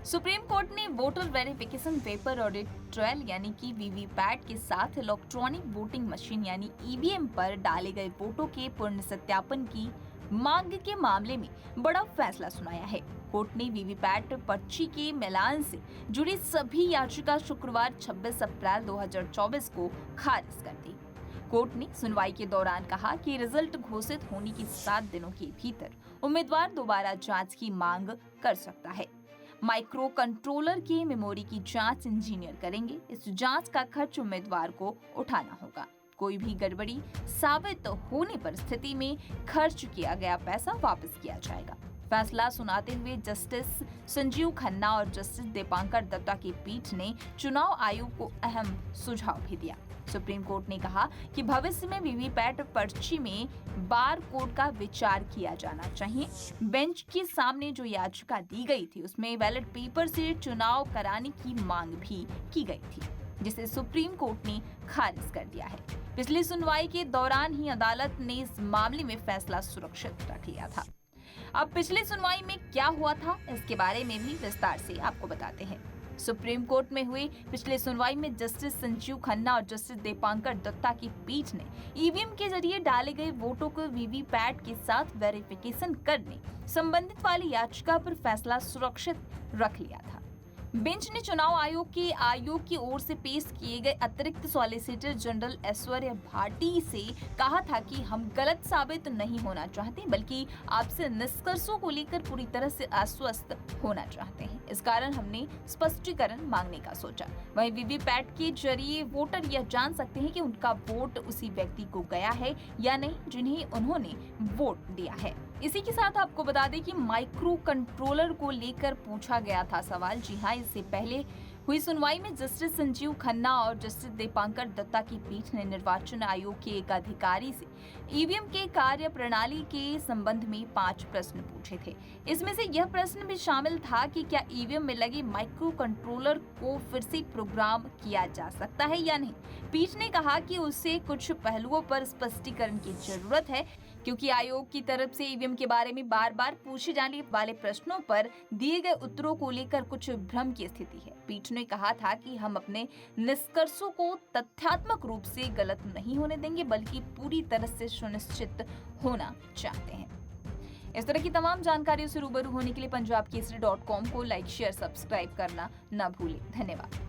Supreme court ने voter verification paper audit trial यानी कि वीवीपैट के साथ इलेक्ट्रॉनिक वोटिंग मशीन यानी ईवीएम पर डाले गए वोटों के पूर्ण सत्यापन की मांग के मामले में बड़ा फैसला सुनाया है। कोर्ट ने वीवीपैट पर्ची के मिलान से जुड़ी सभी याचिका शुक्रवार 26 अप्रैल 2024 को खारिज कर दी। कोर्ट ने सुनवाई के दौरान कहा कि रिजल्ट घोषित होने के 7 दिनों के भीतर उम्मीदवार दोबारा जांच की मांग कर सकता है। माइक्रो कंट्रोलर की मेमोरी की जांच इंजीनियर करेंगे। इस जांच का खर्च उम्मीदवार को उठाना होगा। कोई भी गड़बड़ी साबित होने पर स्थिति में खर्च किया गया पैसा वापस किया जाएगा। फैसला सुनाते हुए जस्टिस संजीव खन्ना और जस्टिस दीपांकर दत्ता की पीठ ने चुनाव आयोग को अहम सुझाव भी दिया। सुप्रीम कोर्ट ने कहा कि भविष्य में वीवीपैट पर्ची में बार कोड का विचार किया जाना चाहिए। बेंच के सामने जो याचिका दी गई थी उसमें बैलेट पेपर से चुनाव कराने की मांग भी की गई थी, जिसे सुप्रीम कोर्ट ने खारिज कर दिया है। पिछली सुनवाई के दौरान ही अदालत ने इस मामले में फैसला सुरक्षित रख लिया था। अब पिछली सुनवाई में क्या हुआ था, इसके बारे में भी विस्तार से आपको बताते हैं। सुप्रीम कोर्ट में हुई पिछले सुनवाई में जस्टिस संजीव खन्ना और जस्टिस दीपांकर दत्ता की पीठ ने ईवीएम के जरिए डाले गए वोटों को वीवीपैट के साथ वेरिफिकेशन करने संबंधित वाली याचिका पर फैसला सुरक्षित रख लिया था। बेंच ने चुनाव आयोग की ओर से पेश किए गए अतिरिक्त सॉलिसिटर जनरल ऐश्वर्या भाटी से कहा था कि हम गलत साबित नहीं होना चाहते, बल्कि आपसे निष्कर्षों को लेकर पूरी तरह से आश्वस्त होना चाहते हैं। इस कारण हमने स्पष्टीकरण मांगने का सोचा। वहीं वीवीपैट के जरिए वोटर यह जान सकते हैं कि उनका वोट उसी व्यक्ति को गया है या नहीं जिन्हें उन्होंने वोट दिया है। इसी के साथ आपको बता दें कि माइक्रो कंट्रोलर को लेकर पूछा गया था सवाल। जी हाँ, इससे पहले हुई सुनवाई में जस्टिस संजीव खन्ना और जस्टिस दीपांकर दत्ता की पीठ ने निर्वाचन आयोग के एक अधिकारी से ईवीएम के कार्य प्रणाली के संबंध में 5 प्रश्न पूछे थे। इसमें से यह प्रश्न भी शामिल था कि क्या ईवीएम में लगे माइक्रो कंट्रोलर को फिर से प्रोग्राम किया जा सकता है या नहीं। पीठ ने कहा कि उससे कुछ पहलुओं पर स्पष्टीकरण की जरूरत है, क्योंकि आयोग की तरफ से ईवीएम के बारे में बार-बार पूछे जाने वाले प्रश्नों पर दिए गए उत्तरों को लेकर कुछ भ्रम की स्थिति है। पीठ ने कहा था कि हम अपने निष्कर्षों को तथ्यात्मक रूप से गलत नहीं होने देंगे, बल्कि पूरी तरह से सुनिश्चित होना चाहते हैं। इस तरह की तमाम जानकारियों से रूबरू होने के लिए पंजाबकेसरी.com को लाइक, शेयर, सब्सक्राइब करना न भूलें। धन्यवाद।